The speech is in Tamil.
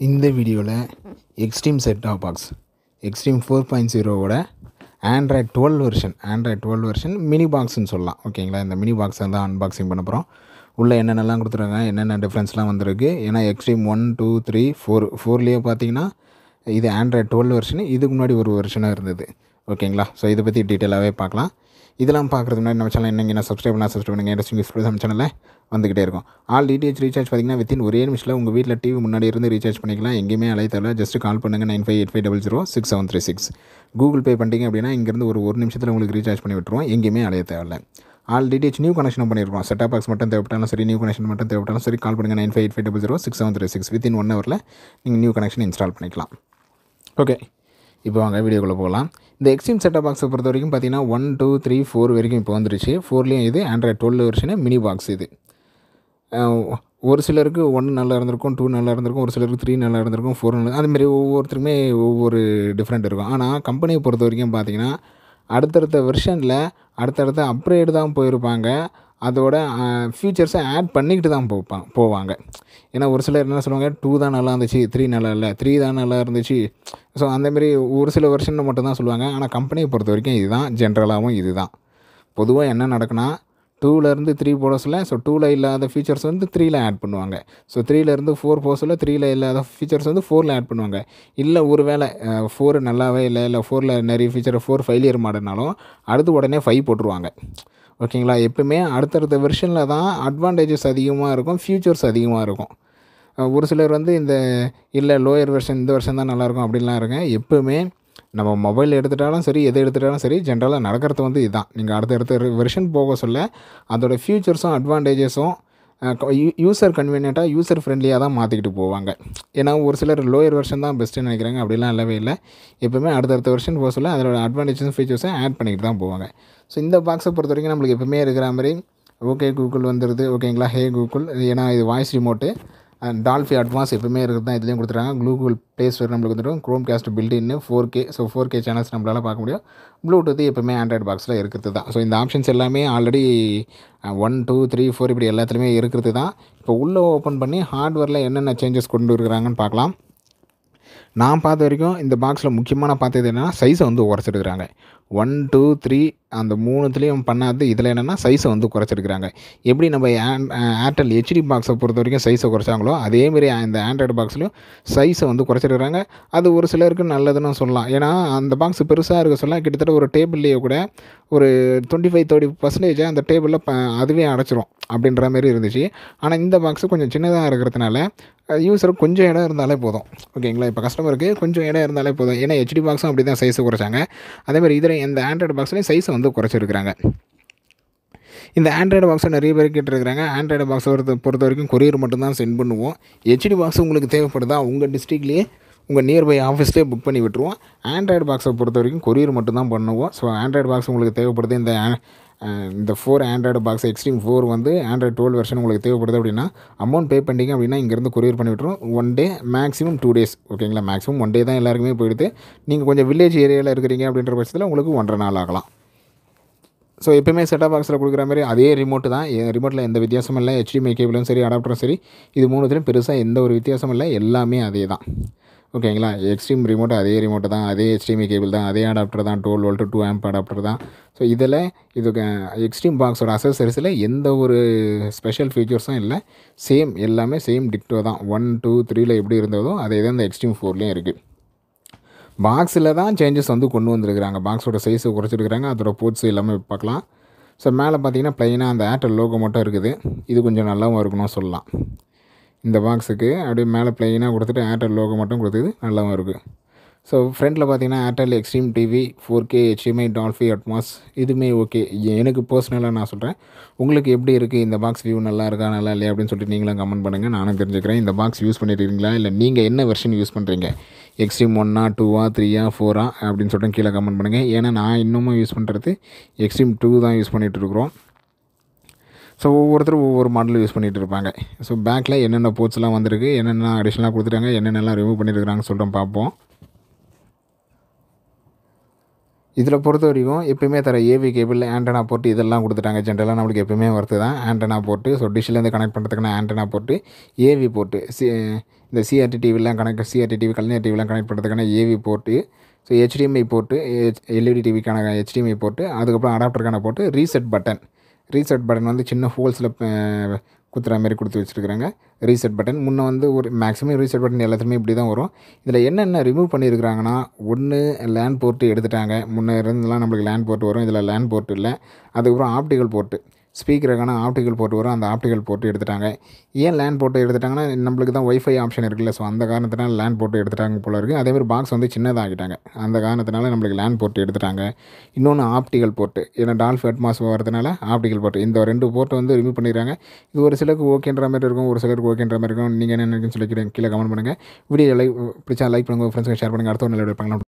இந்த வீடியோவில் extreme set top box extreme 4.0ஓட ஆண்ட்ராய்ட் 12 வெர்ஷன் மினி பாக்ஸ்ன்னு சொல்லலாம். ஓகேங்களா, இந்த மினி பாக்ஸை தான் அன்பாக்சிங் பண்ண போகிறோம். உள்ளே என்னென்னலாம் கொடுத்துருக்காங்க, என்னென்ன டிஃப்ரென்ஸ்லாம் வந்திருக்கு. ஏன்னா எக்ஸ்ட்ரீம் 1, 2, 3, 4லேயே பார்த்தீங்கன்னா இது ஆண்ட்ராய்ட் 12 வெர்ஷனு, இதுக்கு முன்னாடி ஒரு வெர்ஷனாக இருந்தது. ஓகேங்களா, ஸோ இதை பற்றி டீட்டெயிலாகவே பார்க்கலாம். இதெல்லாம் பார்க்குறது முன்னாடி நம்ம சேனல் என்னங்க சப்ஸ்கிரைப் பண்ணுங்கள். இன்ட்ரெஸ்டிங் யூஸ்ஃபுல் நம்ம சேனலில் வந்துக்கிட்டே இருக்கும். ஆல் டிடிஹெச் ரீசார்ஜ் பார்த்திங்கன்னா வித்தின் ஒரே நிமிஷத்தில் உங்கள் வீட்டில் டிவி முன்னாடி இருந்து ரீசார்ஜ் பண்ணிக்கலாம். எங்கேயுமே அலைய தேவை, ஜஸ்ட் கால் பண்ணுங்கள் 9585006736. கூகுள் பே பண்ணிட்டீங்க அப்படின்னா இங்கேருந்து ஒரு நிமிஷத்தில் உங்களுக்கு ரீசார்ஜ் பண்ணி விட்டுருவோம். எங்கேயுமே அலைய தேவையில்லை. ஆல் டிடிஹெச் நியூ கனெக்ஷன் பண்ணியிருக்கோம். செட்டாப் பாக்ஸ் மட்டும் தேவைப்பட்டாலும் சரி, நியூ கனெக்ஷன் மட்டும் தேவைப்பட்டாலும் சரி, கால் பண்ணுங்கள் 9585006736. வித்தின் 1 ஹவரில் நீங்கள் நியூ கனெக்ஷன் இன்ஸ்டால் பண்ணிக்கலாம். ஓகே, இப்போ வாங்க வீடியோக்குள்ளே போகலாம். இந்த எக்ஸ்ட்ரீம் செட்டாப் பாக்ஸை பொறுத்த வரைக்கும் பார்த்தீங்கன்னா 1, 2, 3, 4 வரைக்கும் இப்போ வந்துருச்சு. 4லேயும் இது ஆண்ட்ராய்ட் 12 வெர்ஷனு மினி பாக்ஸ். இது ஒரு சிலருக்கு 1 நல்லா இருந்திருக்கும், 2 நல்லா இருந்திருக்கும், ஒரு சிலருக்கு 3 நல்லா இருந்திருக்கும், 4 நல்லா, அதுமாரி ஒவ்வொருத்தருக்குமே ஒவ்வொரு டிஃப்ரெண்ட் இருக்கும். ஆனால் கம்பெனியை பொறுத்த வரைக்கும் பார்த்தீங்கன்னா அடுத்தடுத்த வெர்ஷனில் அடுத்தடுத்த அப்கிரேடு தான் போயிருப்பாங்க. அதோட ஃபீச்சர்ஸை ஆட் பண்ணிக்கிட்டு தான் போவாங்க. ஏன்னா ஒரு சிலர் என்ன சொல்லுவாங்க, 2 தான் நல்லா இருந்துச்சு, 3 நல்லா இல்லை, 3 தான் நல்லா இருந்துச்சு. ஸோ அந்தமாரி ஒரு சில வெர்ஷனில் மட்டும்தான் சொல்லுவாங்க. ஆனால் கம்பெனியை பொறுத்த வரைக்கும் இதுதான் ஜென்ரலாகவும் இது தான். பொதுவாக என்ன நடக்குன்னா 2லேருந்து 3 போட சொல்ல, ஸோ 2ல் இல்லாத ஃபீச்சர்ஸ் வந்து 3ல் ஆட் பண்ணுவாங்க. ஸோ 3லேருந்து 4 போக சொல்ல 3ல் இல்லாத ஃபீச்சர்ஸ் வந்து 4ல் ஆட் பண்ணுவாங்க. இல்லை ஒரு வேளை 4 நல்லாவே இல்லை, 4ல் நிறைய ஃபீச்சர் 4 ஃபெயிலியர் மாடனாலும் அடுத்து உடனே 5 போட்டுருவாங்க. ஓகேங்களா, எப்பவுமே அடுத்தடுத்த வெர்ஷனில் தான் அட்வான்டேஜஸ் அதிகமாக இருக்கும், ஃபியூச்சர்ஸ் அதிகமாக இருக்கும். ஒரு சிலர் வந்து இல்லை லோயர் வெர்ஷன் இந்த வெர்ஷன் தான் நல்லாயிருக்கும் அப்படின்லாம் இருக்கும். எப்போவுமே நம்ம மொபைல் எடுத்துட்டாலும் சரி, எது எடுத்துட்டாலும் சரி, ஜென்ரலாக நடக்கிறது வந்து இதுதான். நீங்கள் அடுத்த வெர்ஷன் போக சொல்ல அதோடய ஃபியூச்சர்ஸும் அட்வான்டேஜஸும் யூசர் கன்வீனியண்ட்டாக யூசர் ஃப்ரெண்ட்லியாக தான் மாற்றிக்கிட்டு போவாங்க. ஏன்னா ஒரு சிலர் லோயர் வெர்ஷன் தான் பெஸ்ட்டுன்னு நினைக்கிறாங்க. அப்படிலாம் இல்லவே இல்லை. எப்போவுமே அடுத்த வெர்ஷன் போக சொல்ல அதோட அட்வான்டேஜஸும் ஃபீச்சர்ஸும் ஆட் பண்ணிக்கிட்டு தான் போவாங்க. ஸோ இந்த பாக்ஸை பொறுத்த வரைக்கும் நம்மளுக்கு எப்போவுமே இருக்கிற மாதிரி ஓகே கூகுள் வந்துடுது. ஓகேங்களா, ஹே கூகுள், ஏன்னா இது வாய்ஸ் ரிமோட்டு. டால்ஃபி அட்வான்ஸ் எப்பவுமே இருக்குது தான் இதுலேயும் கொடுத்துருக்காங்க. கூகுள் ப்ளே ஸ்டோர் நம்மளுக்கு வந்துடும். க்ரோம் காஸ்ட் பில்டின்னு 4K, ஸோ 4K சேனல்ஸ் நம்மளால் பார்க்க முடியும். ப்ளூடூத் எப்பவுமே ஆண்ட்ராய்டு பாக்ஸில் இருக்கிறது தான். ஸோ இந்த ஆப்ஷன்ஸ் எல்லாமே ஆல்ரெடி 1, 2, 3, 4 இப்படி எல்லாத்துலேயுமே இருக்கிறது தான். இப்போ உள்ளே ஓப்பன் பண்ணி ஹார்ட்வேரில் என்னென்ன சேஞ்சஸ் கொண்டு இருக்கிறாங்கன்னு பார்க்கலாம். நான் பார்த்த வரைக்கும் இந்த பாக்ஸில் முக்கியமான பார்த்தது என்னென்னா சைஸை வந்து குறைச்சிருக்கிறாங்க. 1, 2, 3 அந்த 3த்துலேயும் பண்ணாது. இதில் என்னென்னா சைஸை வந்து குறைச்சிருக்கிறாங்க. எப்படி நம்ம ஏர்டெல் ஹெச்டி பாக்ஸை பொறுத்த வரைக்கும் சைஸை குறைச்சாங்களோ அதேமாரி இந்த ஆண்ட்ராய்டு பாக்ஸ்லையும் சைஸை வந்து குறைச்சிருக்கிறாங்க. அது ஒரு சிலருக்கு நல்லதுன்னு சொல்லலாம். ஏன்னா அந்த பாக்ஸ் பெருசாக இருக்க சொல்ல கிட்டத்தட்ட ஒரு டேபிள்லேயே கூட ஒரு 25-30% அந்த டேபிளில் அதுவே அடைச்சிரும் அப்படின்ற மாதிரி இருந்துச்சு. ஆனால் இந்த பாக்ஸு கொஞ்சம் சின்னதாக இருக்கிறதுனால யூஸருக்கு கொஞ்சம் இடம் இருந்தாலே போதும். ஓகேங்களா, இப்போ கஸ்டமருக்கு கொஞ்சம் இடம் இருந்தாலே போதும். ஏன்னா ஹெச்டி பாக்ஸும் அப்படி தான் சைஸை குறைச்சாங்க. அதேமாதிரி இதில் இந்த ஆண்ட்ராய்டு பாக்ஸ்லேயும் சைஸை வந்து குறைச்சிருக்கிறாங்க. இந்த ஆண்ட்ராய்டு பாக்ஸை நிறைய பேர் கேட்டுருக்கிறாங்க. ஆண்ட்ராய்டு பாக்ஸை பொறுத்த வரைக்கும் கொரியர் மட்டும்தான் சென்ட் பண்ணுவோம். ஹெச்டி பாக்ஸ் உங்களுக்கு தேவைப்படுதா உங்கள் டிஸ்ட்ரிக்ட்லேயே உங்கள் நியர்பை ஆஃபீஸ்லேயே புக் பண்ணி விட்டுருவோம். ஆண்ட்ராய்டு பாக்ஸை பொறுத்த வரைக்கும் கொரியர் மட்டும்தான் பண்ணுவோம். ஸோ ஆண்ட்ராய்டு பாக்ஸ் உங்களுக்கு தேவைப்படுது, இந்த 4 ஆண்ட்ராய்டு பாக்ஸ் எக்ஸ்ட்ரீம் 4 வந்து ஆண்ட்ராய்டு 12 வெர்ஷன் உங்களுக்கு தேவைப்படுது அப்படின்னா அமௌண்ட் பே பண்ணிட்டீங்க அப்படின்னா இங்கேருந்து கொரியர் பண்ணி விட்டுரும். 1 டே மேக்ஸிமம் 2 டேஸ். ஓகேங்களா, மேக்ஸிமம் 1 டே தான் எல்லாருக்குமே போயிடுது. நீங்கள் கொஞ்சம் வில்லேஜ் ஏரியாவில் இருக்கிறீங்க அப்படின்ற பட்சத்தில் உங்களுக்கு 1.5 நாள் ஆகலாம். ஸோ எப்போயுமே செட்டாப் பாக்ஸில் கொடுக்குற மாதிரி அதே ரிமோட்டு தான். ரிமோட்டில் எந்த வித்தியாசமும் இல்லை. HDMI கேபிளும் சரி, அடாப்டரும் சரி, இது 3த்துலையும் பெருசாக எந்த ஒரு வித்தியாசமும் இல்லை. எல்லாமே அதே தான். ஓகேங்களா, எக்ஸ்ட்ரீம் ரிமோட்டு அதே ரிமோட்டு தான், அதே HDMI கேபிள் தான், அதே அடாப்டர் தான், 12 வோல்ட் 2 ஆம்ப் அடாப்டர் தான். ஸோ இதில் எக்ஸ்ட்ரீம் பாக்ஸோட அசசரிஸில் எந்த ஒரு ஸ்பெஷல் ஃபீச்சர்ஸும் இல்லை. சேம், எல்லாமே சேம் டிக்டோ தான். 1, 2, 3ல் எப்படி இருந்ததோ அதே தான் இந்த எக்ஸ்ட்ரீம் 4லேயும் இருக்குது. பாக்ஸில் தான் சேஞ்சஸ் வந்து கொண்டு வந்திருக்கிறாங்க. பாக்ஸோட சைஸை குறைச்சிருக்கிறாங்க. அதோட போர்ட்ஸ் எல்லாமே பார்க்கலாம். ஸோ மேலே பார்த்தீங்கன்னா ப்ளைனாக அந்த ஏர்டெல் லோகோ மட்டும் இருக்குது. இது கொஞ்சம் நல்லாவும் இருக்கணும்னு சொல்லலாம். இந்த பாக்ஸுக்கு அப்படியே மேலே ப்ளைனாக கொடுத்துட்டு ஏர்டெல் லோகோ மட்டும் கொடுத்தது நல்லாவும் இருக்குது. ஸோ ஃப்ரண்ட்டில் பார்த்தீங்கன்னா Airtel extreme TV 4K HDMI Dolby Atmos இதுவுமே ஓகே. எனக்கு பர்சனலாக நான் சொல்கிறேன். உங்களுக்கு எப்படி இருக்குது இந்த பாக்ஸ் வியூ, நல்லா இருக்கா நல்லா இல்லையா அப்படின்னு சொல்லிட்டு நீங்களும் கமெண்ட் பண்ணுங்கள். நானும் தெரிஞ்சுக்கிறேன். இந்த பாக்ஸ் யூஸ் பண்ணியிருக்கீங்களா, இல்லை நீங்கள் என்ன வெர்ஷன் யூஸ் பண்ணுறீங்க, எக்ஸ்ட்ரீம் 1, 2, 3, 4 அப்படின்னு சொல்லிட்டு கீழே கமெண்ட் பண்ணுங்கள். ஏன்னா நான் இன்னமும் யூஸ் பண்ணுறது எக்ஸ்ட்ரீம் 2 தான் யூஸ் பண்ணிகிட்ருக்குறோம். ஸோ ஒவ்வொருத்தரும் ஒவ்வொரு மாடல் யூஸ் பண்ணிகிட்டு இருப்பாங்க. ஸோ பேக்கில் என்னென்ன போர்ட்ஸ்லாம் வந்திருக்கு, என்னென்ன அடிஷ்னலாக கொடுத்துட்டாங்க, என்னென்னலாம் ரிமூவ் பண்ணியிருக்கிறாங்கன்னு சொல்லிட்டு பார்ப்போம். இதில் பொறுத்த வரைக்கும் எப்பயுமே தர ஏவி கேபிள், ஆண்டனா போர்ட்டு இதெல்லாம் கொடுத்துட்டாங்க. ஜென்ரலாக நம்மளுக்கு எப்பயுமே வரது தான் ஆண்டனா போர்ட்டு. ஸோ டிஷ்லேருந்து கனெக்ட் பண்ணுறதுக்கான ஆண்டனா போர்ட்டு, ஏவி போர்ட்டு, இந்த சிஆர்டி டிவிலாம் சிஆர்டி டிவி, கலைஞர் டிவிலாம் கனெக்ட் பண்ணுறதுக்கான AV port, so HDMI port, LED டிவிக்கான ஹெச்டிஎம்ஐ போர்ட்டு, அதுக்கப்புறம் அடாப்டருக்கான போர்ட்டு, ரீசெட் பட்டன் வந்து சின்ன ஹோல்ஸில் குத்துற மாதிரி கொடுத்து வச்சுருக்குறாங்க. ரீசெட் பட்டன் முன்னே வந்து ஒரு மேக்ஸிமம் ரீசெட் பட்டன் எல்லாத்துலேயுமே இப்படி தான் வரும். இதில் என்னென்ன ரிமூவ் பண்ணியிருக்கிறாங்கன்னா, ஒன்று லேன் போர்ட்டு எடுத்துட்டாங்க. முன்னே இருந்தெல்லாம் நம்மளுக்கு லேன் போர்ட்டு வரும், இதில் லேன் போர்ட்டு இல்லை. அதுக்கப்புறம் ஆப்டிக்கல் போர்ட்டு, ஸ்பீக்கருக்கான ஆப்டிக்கல் போர்ட்டு வரும், அந்த ஆப்டிக்கல் போர்ட்டு எடுத்துட்டாங்க. ஏன் லேன் போர்ட்டு எடுத்துட்டாங்கன்னா, நம்மளுக்கு தான் ஒய்ஃபை ஆப்ஷன் இருக்குல்ல, ஸோ அந்த காரணத்தினால லேன் போர்ட்டு எடுத்துட்டாங்க போல இருக்குது. அதேமாதிரி பாக்ஸ் வந்து சின்னதாகிட்டாங்க, அந்த காரணத்தினால நம்மளுக்கு லேன் போர்ட்டு எடுத்துட்டாங்க. இன்னொன்று ஆப்டிக்கல் போர்ட்டு, ஏன்னா டால்ஃபி அட்மாஸ் வரதுனால ஆப்டிக்கல் போர்ட்டு, இந்த 2 போர்ட்டு வந்து ரிமூவ் பண்ணிடுறாங்க. இது ஒரு சிலருக்கு ஓகேன்ற மாதிரி இருக்கும், ஒரு சிலருக்கு ஓகேன்ற மாதிரி இருக்கும். நீங்கள் என்ன நினைக்குன்னு சொல்லி கீழே கமெண்ட் பண்ணுங்கள். வீடியோ பிடிச்சா லைக் பண்ணுங்கள், ஃப்ரெண்ட்ஸுக்கு ஷேர் பண்ணுங்கள். அடுத்த ஒரு நல்ல வீடியோ பார்க்கலாம்.